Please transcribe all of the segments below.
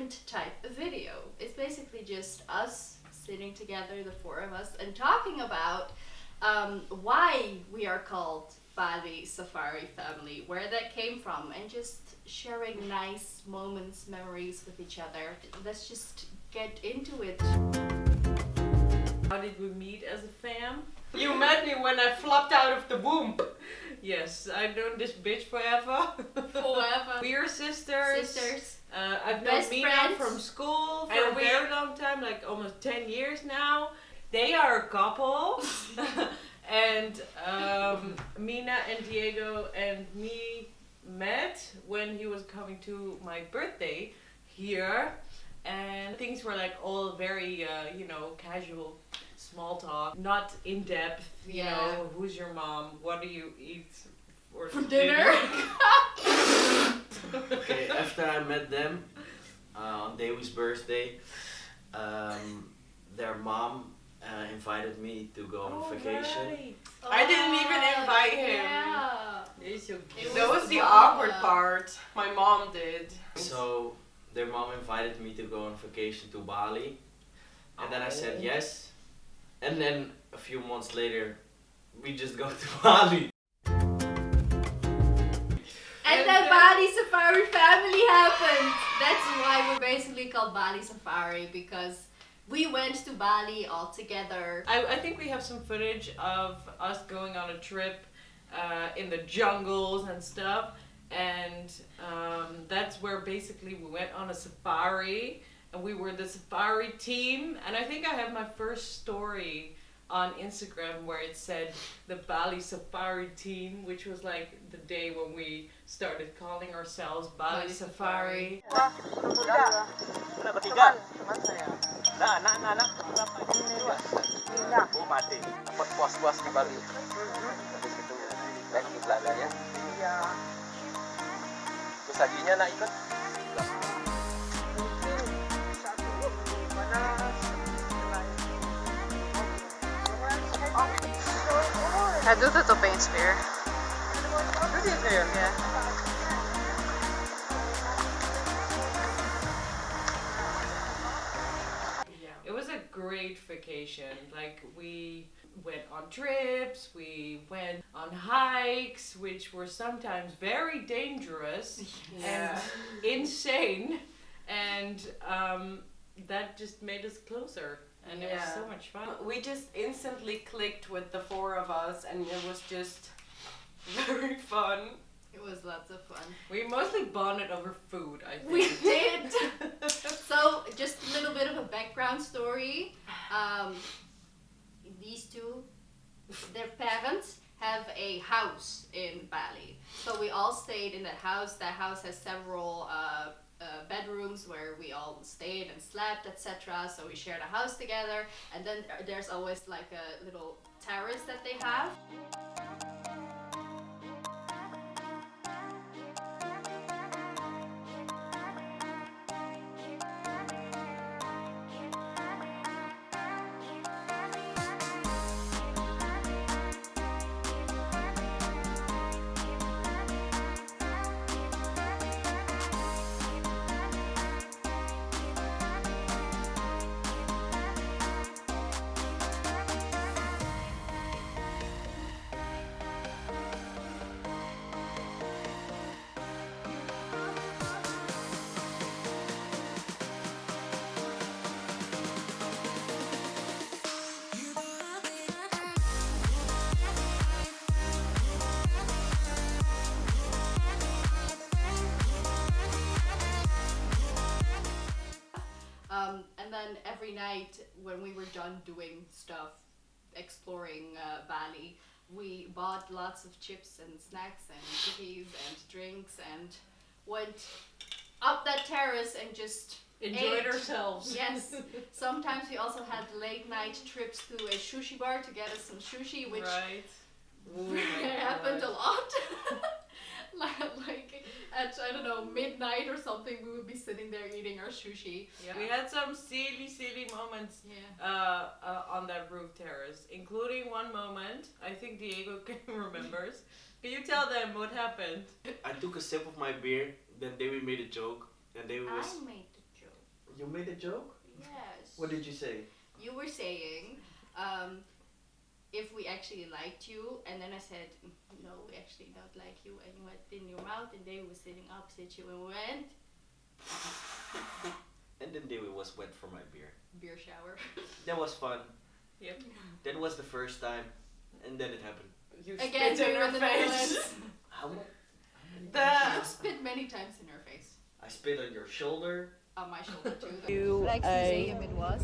different type of video. It's basically just us sitting together, the four of us, and talking about why we are called Bali Safari Family, where that came from, and just sharing nice moments, memories with each other. Let's just get into it. How did we meet as a fam? You met me when I flopped out of the womb. Yes, I've known this bitch forever. Forever. We are sisters. Sisters. I've known Best Mina friends. from school for And a we- very long time, like almost 10 years now. They are a couple. And Mina and Diego and me met when he was coming to my birthday here. And things were like all very, casual, small talk, not in depth. You Yeah. know, who's your mom? What do you eat for Dinner. Okay, after I met them on Dewi's birthday, their mom invited me to go on vacation. Right. I didn't even invite him. Yeah. They're so cute. That was the Mama. awkward part. My mom did. So their mom invited me to go on vacation to Bali, and then I said yes. And then a few months later, we just go to Bali. And the Bali Safari family happened. That's why we're basically called Bali Safari, because we went to Bali all together. I think we have some footage of us going on a trip in the jungles and stuff, and that's where basically we went on a safari, and we were the safari team. And I think I have my first story on Instagram where it said the Bali Safari team, which was like the day when we started calling ourselves Bali Safari. Anak ketiga. Teman saya. Nah, anak-anak berapa ini? Dua. Oh, mati. Dapat puas-puas di Bali. Habis itu naik di Belanda ya. Iya. Terus hajinya nak ikut? Hij doet het opeens weer. Doet hij het weer? Ja. It was a great vacation. Like, we went on trips, we went on hikes, which were sometimes very dangerous and insane. And that just made us closer. And it was Yeah. so much fun. We just instantly clicked with the four of us, and it was just very fun. It was lots of fun. We mostly bonded over food, I think. We did. So, just a little bit of a background story. These two, their parents have a house in Bali. So we all stayed in that house. That house has several bedrooms where we all stayed and slept, etc. So we shared a house together. And then there's always like a little terrace that they have. And then every night when we were done doing stuff, exploring Bali, we bought lots of chips and snacks and cookies and drinks and went up that terrace and just Enjoyed ate. ourselves. Yes. Sometimes we also had late night trips to a sushi bar to get us some sushi, which Right. Oh my happened a God. lot. like at, I don't know, midnight or something, we would be sitting there eating our sushi. Yeah. We had some silly moments Yeah. on that roof terrace, including one moment I think Diego remembers. Can you tell them what happened? I took a sip of my beer, then Dewi made a joke, and Dewi was I made the joke. You made a joke? Yes. What did you say? You were saying, if we actually liked you, and then I said, no, we actually don't like you, and you went in your mouth, and Dewi was sitting opposite you, and we went And then Dewi was wet for my beer. beer shower. That was fun. Yep. That was the first time, and then it happened. You Again, spit we in were her in the face. Netherlands. How much? You spit many times in her face. I spit on your shoulder. On my shoulder too. Like museum it was.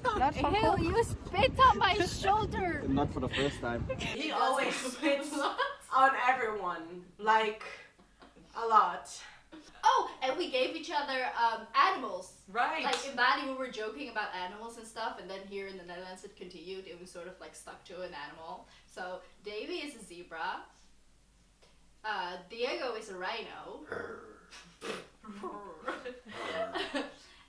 Not for Hell, you spit on my shoulder! Not for the first time. He always spits on everyone, like a lot. Oh, and we gave each other animals. Right. Like in Bali, we were joking about animals and stuff, and then here in the Netherlands, it continued. It was sort of like stuck to an animal. So Dewi is a zebra. Diego is a rhino.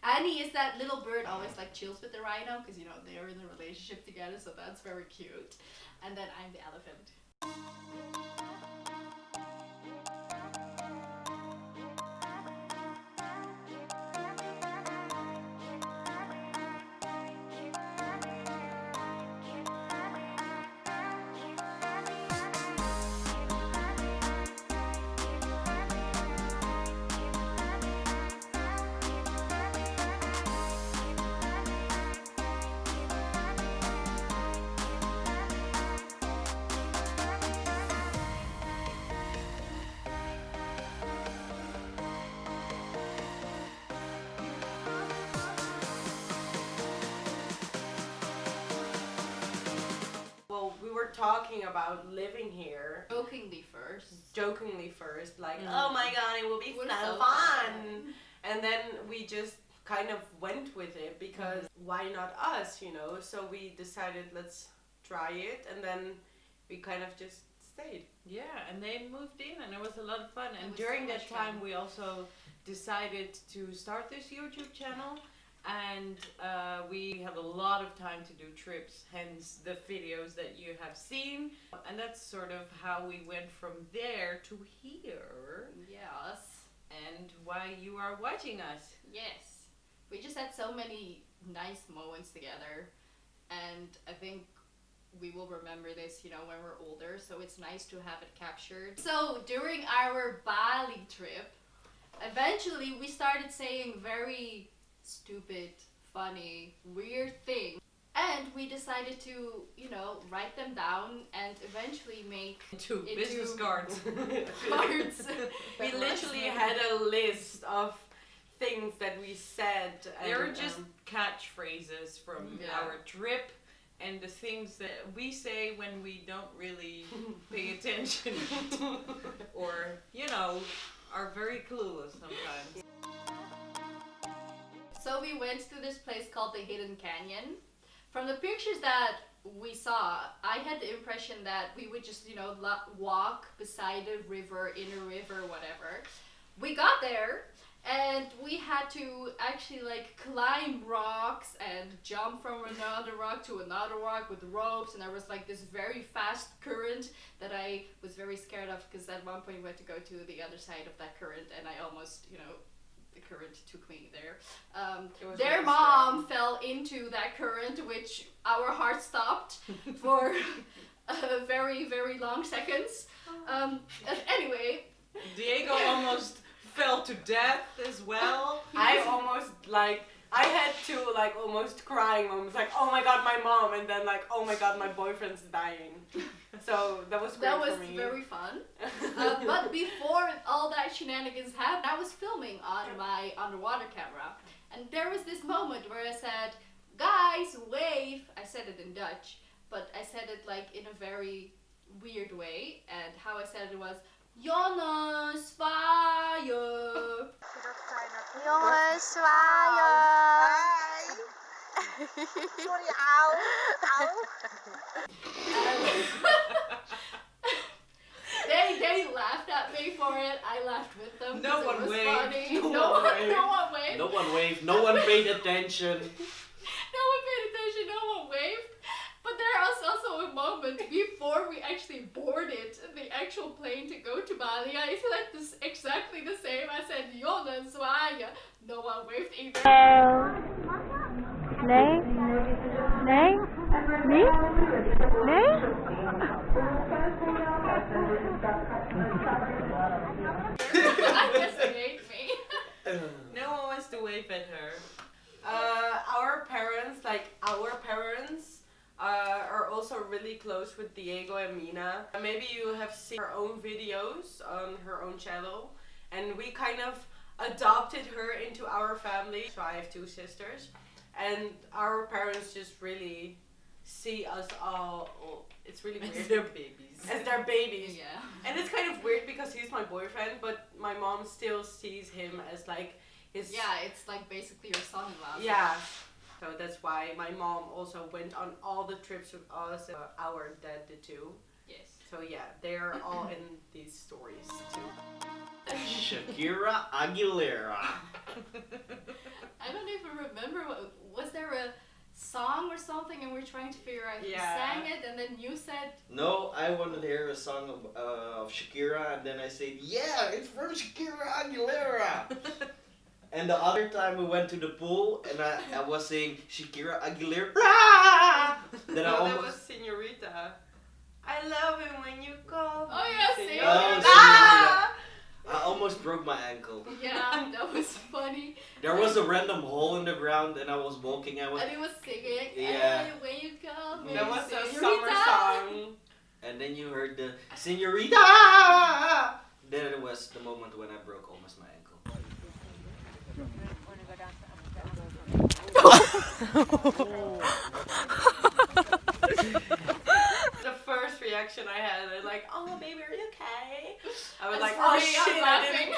Annie is that little bird always like chills with the rhino because you know they're in a relationship together, so that's very cute. And then I'm the elephant. Well, we were talking about living here. Jokingly first, like, oh my god, it will be We're so so fun. And then we just kind of went with it because why not us, you know? So we decided let's try it, and then we kind of just stayed. Yeah, and they moved in, and it was a lot of fun. And was during so that much time, fun. we also decided to start this YouTube channel, and we had a lot of time to do trips, hence the videos that you have seen. And that's sort of how we went from there to here, Yes. and why you are watching us. Yes. We just had so many nice moments together, and I think we will remember this, you know, when we're older, so it's nice to have it captured. So during our Bali trip, eventually we started saying very stupid, funny, weird things, and we decided to, you know, write them down and eventually make Into Into- business cards. cards. We literally had a list of things that we said. They were and, just catchphrases from Yeah. our trip and the things that we say when we don't really pay attention or, you know, are very clueless sometimes. So we went to this place called the Hidden Canyon. From the pictures that we saw, I had the impression that we would just, you know, walk beside a river, in a river, whatever. We got there and we had to actually like climb rocks and jump from another rock to another rock with ropes, and there was like this very fast current that I was very scared of because at one point we had to go to the other side of that current and I almost, you know, the current took me there. It was Their very mom strong. fell into that current, which our heart stopped for very, very long seconds. Anyway, Diego almost fell to death as well. I almost like I had to like almost crying moments, like oh my god my mom, and then like oh my god my boyfriend's dying. So that was great that was for me. very fun. But before all that shenanigans happened, I was filming on my underwater camera, and there was this moment where I said, "Guys, wave!" I said it in Dutch, but I said it like in a very weird way, and how I said it was, "Jongens, fire!" Jongens, zwaaien! Sorry, ow. They laughed at me for it. I laughed with them. No 'cause one it was waved. funny. No No one one waved. waved. No one waved, no one paid attention. No one paid attention. No one waved. But there was also a moment moment before we actually boarded the actual plane to go to Bali. I said this exactly the same. I said Jonna zwaaien. No one waved either. Nee? Nee? Niet? Nee? I guess they hate me. No one wants to wave at her. Our parents, are also really close with Diego and Mina. Maybe you have seen her own videos on her own channel, and we kind of adopted her into our family. So I have 2 sisters, and our parents just really see us all. It's really weird. As their babies. As their babies. Yeah. And it's kind of weird because he's my boyfriend, but my mom still sees him as like his. Yeah, it's like basically your son-in-law. Yeah. So that's why my mom also went on all the trips with us. Our dad did too. Yes. So yeah, they're all in these stories too. Shakira Aguilera. I don't even remember. Was there a song or something and we're trying to figure out who Yeah. sang it, and then you said, No, I wanted to hear a song of Shakira, and then I said, yeah, it's from Shakira Aguilera. And the other time we went to the pool, and I was saying Shakira Aguilera. Then I No, that almost. was Senorita. I love it when you call. Oh, yeah, me Senorita. Oh, Senorita. Senorita. I almost broke my ankle. yeah, that was funny. There was a random hole in the ground, and I was walking. I was, And he was singing, Yeah. when you call me, That was a señorita." summer song. and then you heard the Senorita. Then it was the moment when I broke almost my ankle. The first reaction I had, I was like, "Oh, baby, are you okay?" I was As like, for "Oh me, I'm shit, laughing.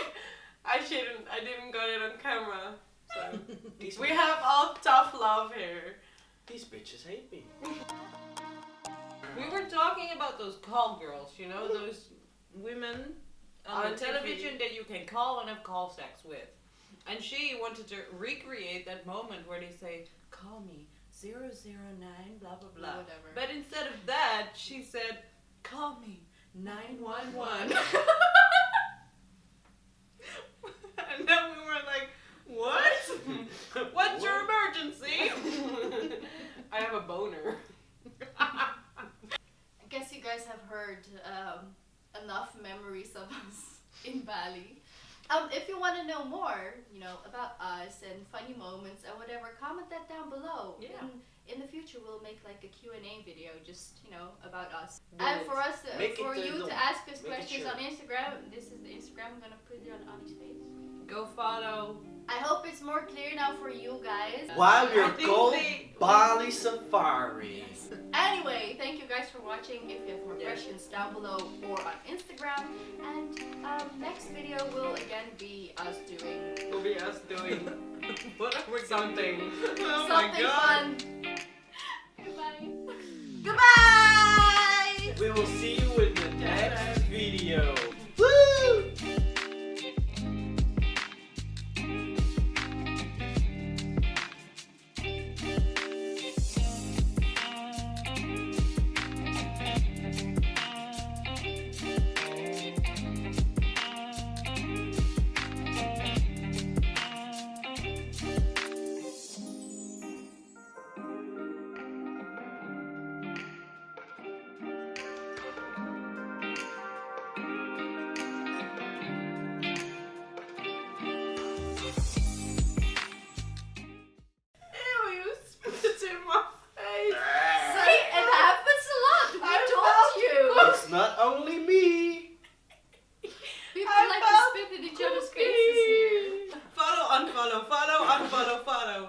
I didn't got it on camera." So These, we have all tough love here. these bitches hate me. We were talking about those call girls, you know, those women on On the TV. television that you can call and have call sex with. And she wanted to recreate that moment where they say, call me 009, blah, blah, blah. Whatever. But instead of that, she said, call me 911. And then we were like, what? What's your emergency? I have a boner. I guess you guys have heard enough memories of us in Bali. If you want to know more, you know, about us and funny moments and whatever, comment that down below. Yeah. In the future, we'll make like a Q&A video, just, you know, about us. Do And it. for us, Make for it, you no, to ask us make it questions sure. on Instagram. This is the Instagram. I'm gonna put it on Ani's face. Go follow. I hope it's more clear now for you guys. While I you're think called they- Bali Safari. Anyway, thank you guys for watching. If you have more Yeah. questions, down below or on Instagram. And next video will again be us doing Will be us doing What are we something. Oh my something god. fun.